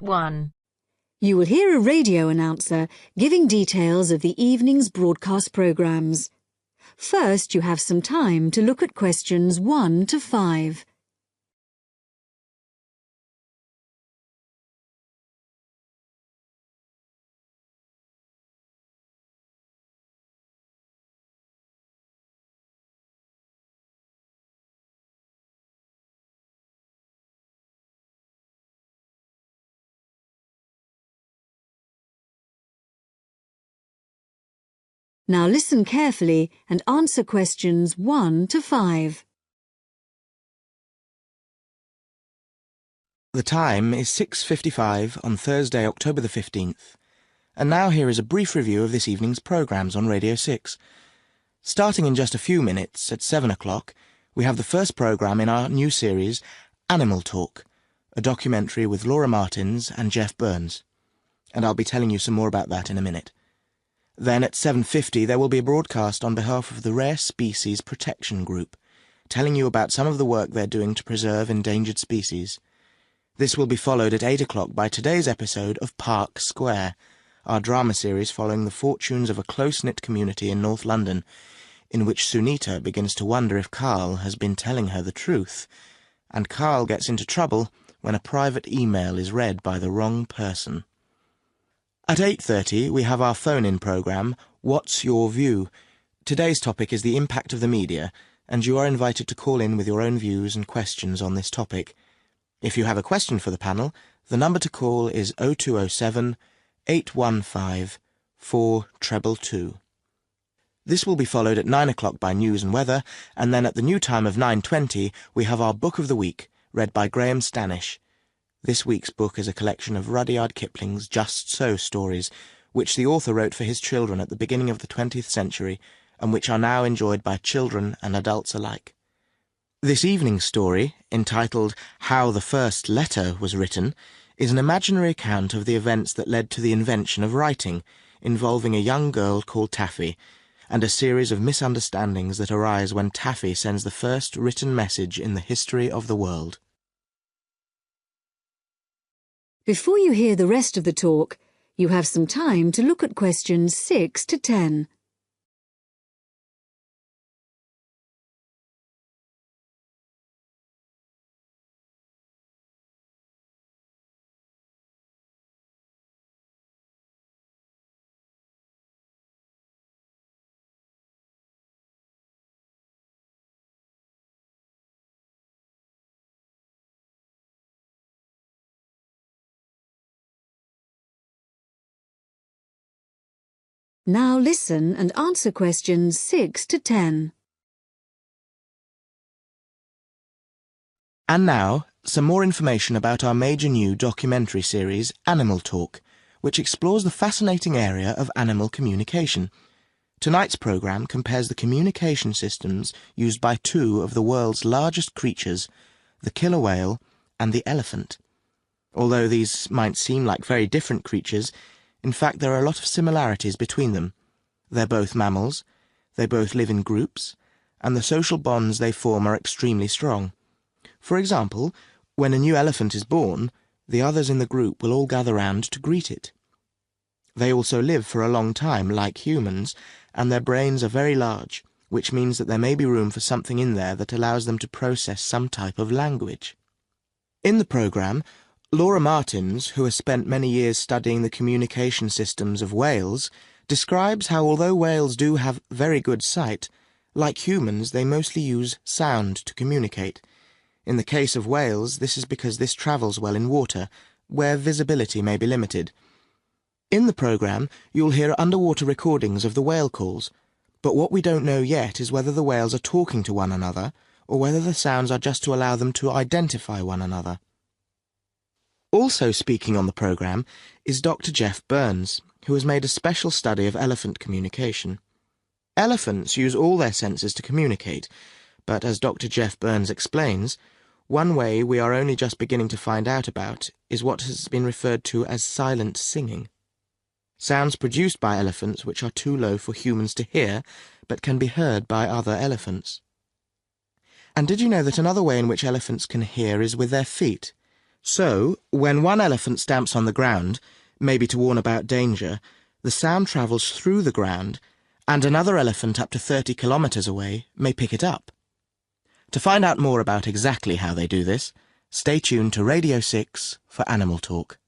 1. You will hear a radio announcer giving details of the evening's broadcast programmes. First, you have some time to look at questions 1 to 5. Now listen carefully and answer questions 1 to 5. The time is 6:55 on Thursday, October the 15th. And now here is a brief review of this evening's programmes on Radio 6. Starting in just a few minutes, at 7 o'clock, we have the first programme in our new series, Animal Talk, a documentary with Laura Martins and Jeff Burns. And I'll be telling you some more about that in a minute. Then at 7:50 there will be a broadcast on behalf of the Rare Species Protection Group, telling you about some of the work they're doing to preserve endangered species. This will be followed at 8 o'clock by today's episode of Park Square, our drama series following the fortunes of a close-knit community in North London, in which Sunita begins to wonder if Carl has been telling her the truth, and Carl gets into trouble when a private email is read by the wrong person. At 8:30 we have our phone-in programme, What's Your View? Today's topic is the impact of the media, and you are invited to call in with your own views and questions on this topic. If you have a question for the panel, the number to call is 0207 815 4222. This will be followed at 9 o'clock by News and Weather, and then at the new time of 9:20 we have our Book of the Week, read by Graham Stanish. This week's book is a collection of Rudyard Kipling's Just So stories, which the author wrote for his children at the beginning of the 20th century, and which are now enjoyed by children and adults alike. This evening's story, entitled How the First Letter Was Written, is an imaginary account of the events that led to the invention of writing, involving a young girl called Taffy, and a series of misunderstandings that arise when Taffy sends the first written message in the history of the world. Before you hear the rest of the talk, you have some time to look at questions 6 to 10. Now listen and answer questions 6 to 10. And now, some more information about our major new documentary series, Animal Talk, which explores the fascinating area of animal communication. Tonight's programme compares the communication systems used by two of the world's largest creatures, the killer whale and the elephant. Although these might seem like very different creatures, in fact there are a lot of similarities between them. They're both mammals, they both live in groups, and the social bonds they form are extremely strong. For example, when a new elephant is born, the others in the group will all gather round to greet it. They also live for a long time, like humans, and their brains are very large, which means that there may be room for something in there that allows them to process some type of language. In the programme, Laura Martins, who has spent many years studying the communication systems of whales, describes how although whales do have very good sight, like humans they mostly use sound to communicate. In the case of whales, this is because this travels well in water, where visibility may be limited. In the programme, you'll hear underwater recordings of the whale calls, but what we don't know yet is whether the whales are talking to one another, or whether the sounds are just to allow them to identify one another. Also speaking on the programme is Dr. Jeff Burns, who has made a special study of elephant communication. Elephants use all their senses to communicate, but as Dr. Jeff Burns explains, one way we are only just beginning to find out about is what has been referred to as silent singing. Sounds produced by elephants which are too low for humans to hear, but can be heard by other elephants. And did you know that another way in which elephants can hear is with their feet? So, when one elephant stamps on the ground, maybe to warn about danger, the sound travels through the ground, and another elephant up to 30 kilometres away may pick it up. To find out more about exactly how they do this, stay tuned to Radio 6 for Animal Talk.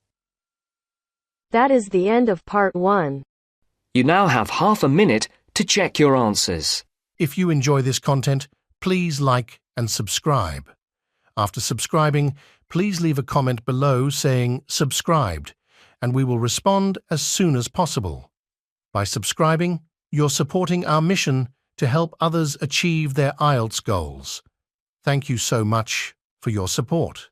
That is the end of part 1. You now have half a minute to check your answers. If you enjoy this content, please like and subscribe. After subscribing, please leave a comment below saying subscribed, and we will respond as soon as possible. By subscribing, you're supporting our mission to help others achieve their IELTS goals. Thank you so much for your support.